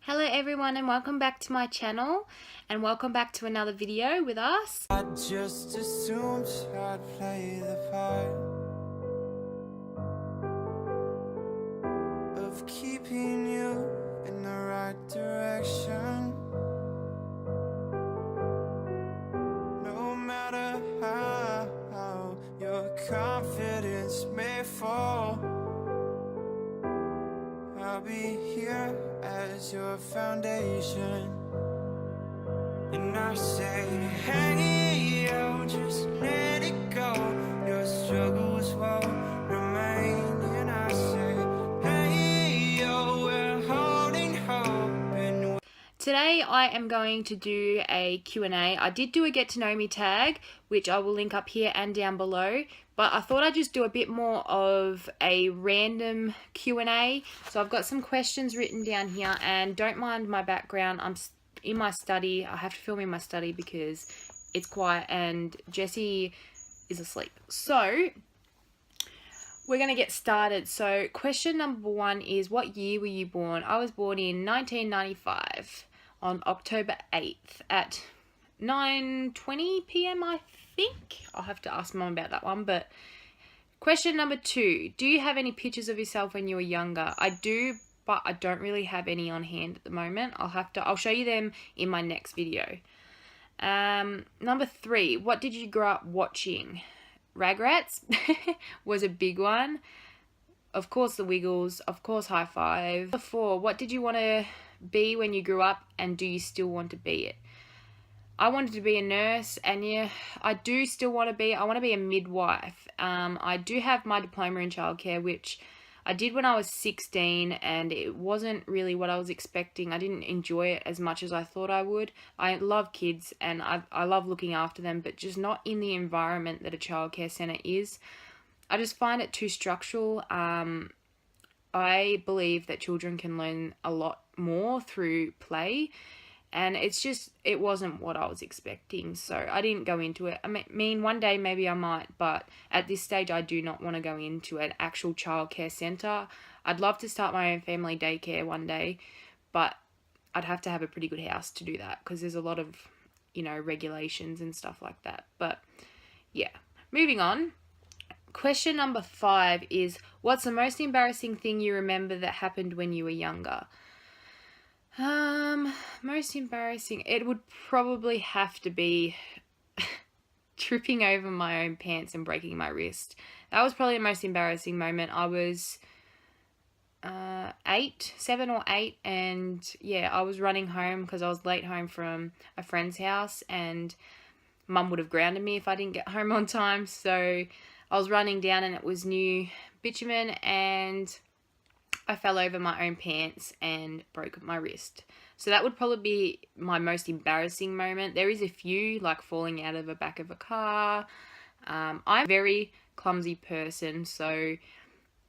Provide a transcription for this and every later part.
Hello everyone and welcome back to my channel and welcome back to another video with us. I just assumed I'd play the part of keeping you in the right direction. No matter how your confidence may fall, I'll be here as your foundation. And I say, hey, yo, just let it go. Your struggles won't remain. And I say, hey, yo, we're holding hope. And Today I am going to do a Q&A. I did do a get to know me tag, which I will link up here and down below. But I thought I'd just do a bit more of a random Q&A. So I've got some questions written down here, and don't mind my background. I'm in my study. I have to film in my study because it's quiet and Jessie is asleep. So we're going to get started. So question number 1 is, what year were you born? I was born in 1995 on October 8th at 9:20 p.m. I think. I'll have to ask Mum about that one. But question number 2, do you have any pictures of yourself when you were younger? I do, but I don't really have any on hand at the moment. I'll show you them in my next video. Number 3, what did you grow up watching? Ragrats was a big one. Of course, The Wiggles. Of course, High Five. Number 4, what did you want to be when you grew up, and do you still want to be it? I wanted to be a nurse, and yeah, I do still want to be. I want to be a midwife. I do have my diploma in childcare, which I did when I was 16, and it wasn't really what I was expecting. I didn't enjoy it as much as I thought I would. I love kids and I love looking after them, but just not in the environment that a childcare centre is. I just find it too structural. I believe that children can learn a lot more through play, and it wasn't what I was expecting, so I didn't go into it. I mean, one day maybe I might, but at this stage I do not want to go into an actual childcare centre. I'd love to start my own family daycare one day, but I'd have to have a pretty good house to do that because there's a lot of, regulations and stuff like that. But yeah, moving on. Question number 5 is, what's the most embarrassing thing you remember that happened when you were younger? Most embarrassing, it would probably have to be tripping over my own pants and breaking my wrist. That was probably the most embarrassing moment. I was 7 or 8, and yeah, I was running home because I was late home from a friend's house, and Mum would have grounded me if I didn't get home on time. So I was running down, and it was new bitumen, and I fell over my own pants and broke my wrist. So that would probably be my most embarrassing moment. There is a few, like falling out of the back of a car. I'm a very clumsy person, so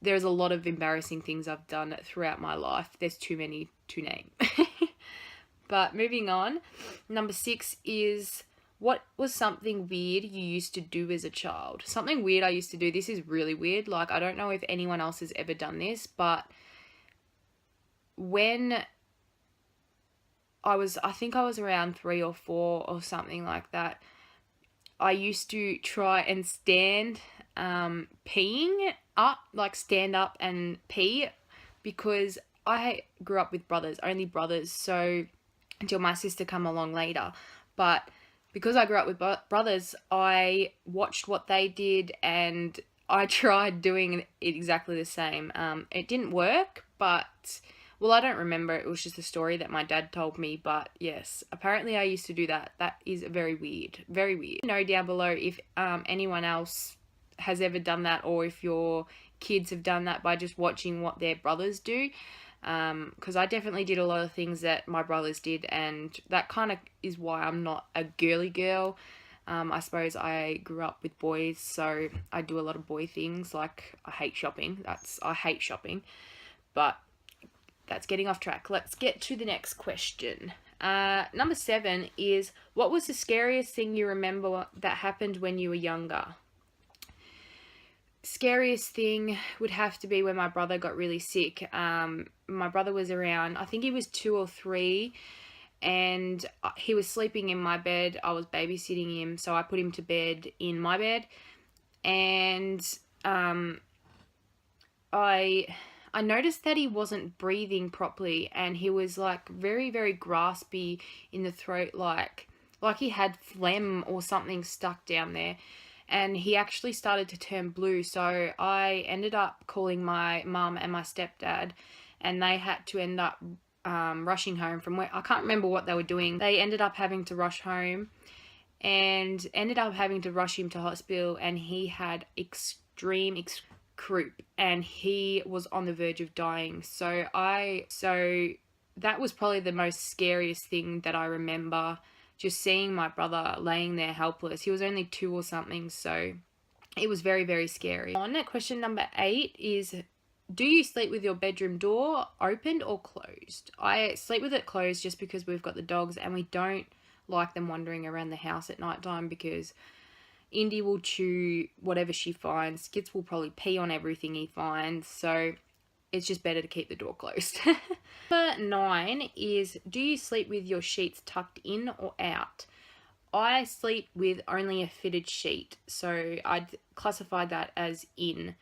there's a lot of embarrassing things I've done throughout my life. There's too many to name. But moving on, number 6 is, what was something weird you used to do as a child? Something weird I used to do, this is really weird. Like, I don't know if anyone else has ever done this, but when I think I was around 3 or 4 or something like that, I used to try and stand peeing up, like stand up and pee, because I grew up with brothers, only brothers, so until my sister come along later. But because I grew up with brothers, I watched what they did and I tried doing it exactly the same. It didn't work, but, well, I don't remember. It was just a story that my dad told me, but yes, apparently I used to do that. That is very weird, very weird. Know down below if anyone else has ever done that, or if your kids have done that by just watching what their brothers do. Because I definitely did a lot of things that my brothers did, and that kind of is why I'm not a girly girl. I suppose I grew up with boys, so I do a lot of boy things, like I hate shopping. I hate shopping, but that's getting off track. Let's get to the next question. Number 7 is, what was the scariest thing you remember that happened when you were younger? Scariest thing would have to be when my brother got really sick. My brother was around, I think he was 2 or 3, and he was sleeping in my bed. I was babysitting him, so I put him to bed in my bed, and I noticed that he wasn't breathing properly, and he was like very, very graspy in the throat, like he had phlegm or something stuck down there. And he actually started to turn blue. So I ended up calling my mum and my stepdad, and they had to end up rushing home from where, I can't remember what they were doing. They ended up having to rush home and ended up having to rush him to hospital, and he had extreme croup, and he was on the verge of dying. So that was probably the most scariest thing that I remember, just seeing my brother laying there helpless. He was only 2 or something, so it was very, very scary. On question number 8 is, do you sleep with your bedroom door opened or closed? I sleep with it closed just because we've got the dogs, and we don't like them wandering around the house at night time, because Indy will chew whatever she finds. Skits will probably pee on everything he finds. So it's just better to keep the door closed. Number 9 is, do you sleep with your sheets tucked in or out? I sleep with only a fitted sheet, so I'd classify that as in.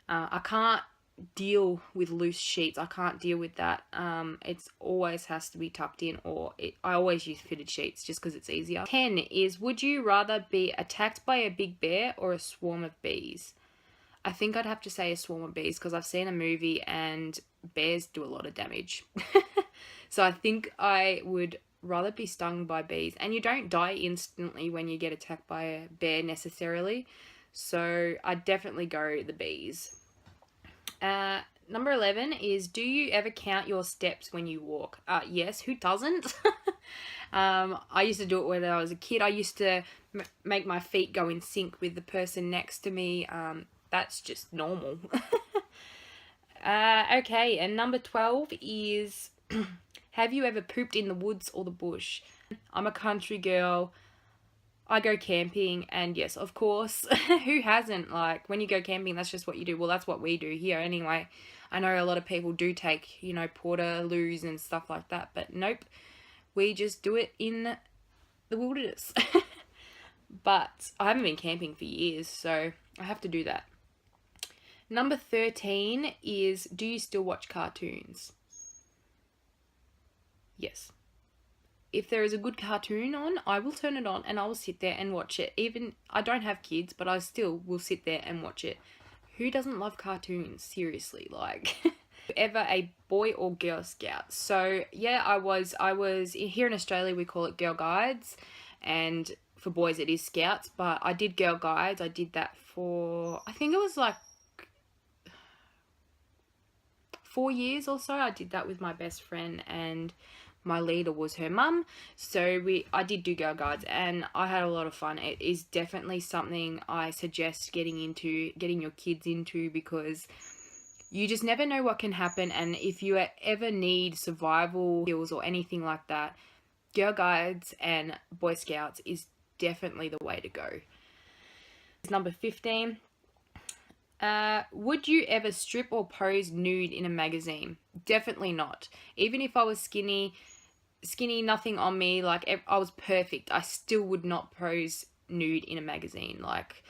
I can't deal with loose sheets. I can't deal with that. It's always has to be tucked in, I always use fitted sheets just because it's easier. 10 is, would you rather be attacked by a big bear or a swarm of bees? I think I'd have to say a swarm of bees, because I've seen a movie and bears do a lot of damage. So I think I would rather be stung by bees. And you don't die instantly when you get attacked by a bear necessarily. So I'd definitely go the bees. Number 11 is, do you ever count your steps when you walk? Yes, who doesn't? I used to do it when I was a kid. I used to make my feet go in sync with the person next to me. That's just normal. Okay, and number 12 is, have you ever pooped in the woods or the bush? I'm a country girl. I go camping, and yes, of course, who hasn't? Like, when you go camping, that's just what you do. Well, that's what we do here anyway. I know a lot of people do take, portaloos and stuff like that, but nope, we just do it in the wilderness. But I haven't been camping for years, so I have to do that. Number 13 is, do you still watch cartoons? Yes. If there is a good cartoon on, I will turn it on and I will sit there and watch it. Even, I don't have kids, but I still will sit there and watch it. Who doesn't love cartoons? Seriously, like. Ever a boy or girl scout? So yeah, I was here in Australia, we call it Girl Guides, and for boys it is Scouts, but I did Girl Guides. I did that for, I think it was like 4 years or so. I did that with my best friend, and my leader was her mum. So I did do Girl Guides, and I had a lot of fun. It is definitely something I suggest getting your kids into, because you just never know what can happen. And if you ever need survival skills or anything like that, Girl Guides and Boy Scouts is definitely the way to go. Number 15. Would you ever strip or pose nude in a magazine? Definitely not. Even if I was skinny, nothing on me, like I was perfect, I still would not pose nude in a magazine. Like,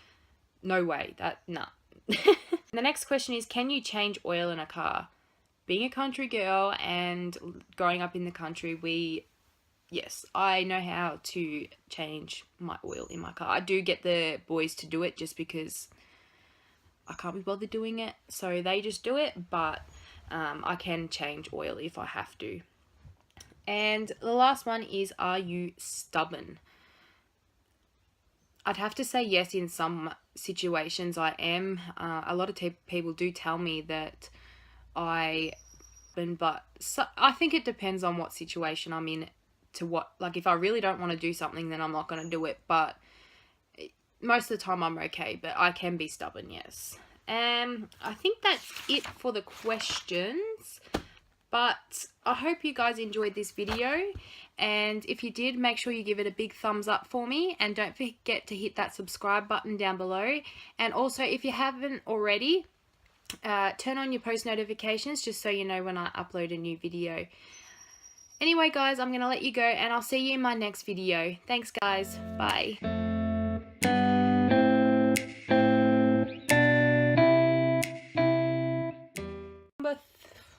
no way. Nah. The next question is, can you change oil in a car? Being a country girl and growing up in the country, yes, I know how to change my oil in my car. I do get the boys to do it just because I can't be bothered doing it, so they just do it, but I can change oil if I have to. And the last one is, are you stubborn? I'd have to say yes, in some situations I am. A lot of people do tell me that but I think it depends on what situation I'm in, like if I really don't want to do something, then I'm not going to do it, but most of the time I'm okay, but I can be stubborn, yes. I think that's it for the questions, But I hope you guys enjoyed this video, and if you did, make sure you give it a big thumbs up for me, and don't forget to hit that subscribe button down below. And also, if you haven't already, turn on your post notifications just so you know when I upload a new video. Anyway guys, I'm gonna let you go, and I'll see you in my next video. Thanks guys, bye.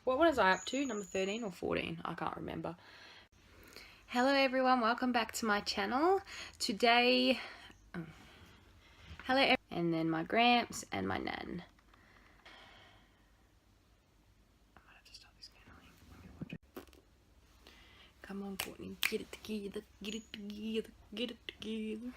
What was I up to? Number 13 or 14? I can't remember. Hello everyone, welcome back to my channel. Today, and then my Gramps and my Nan. I might have to stop this channeling. Let me watch it. Come on Courtney, get it together, get it together, get it together.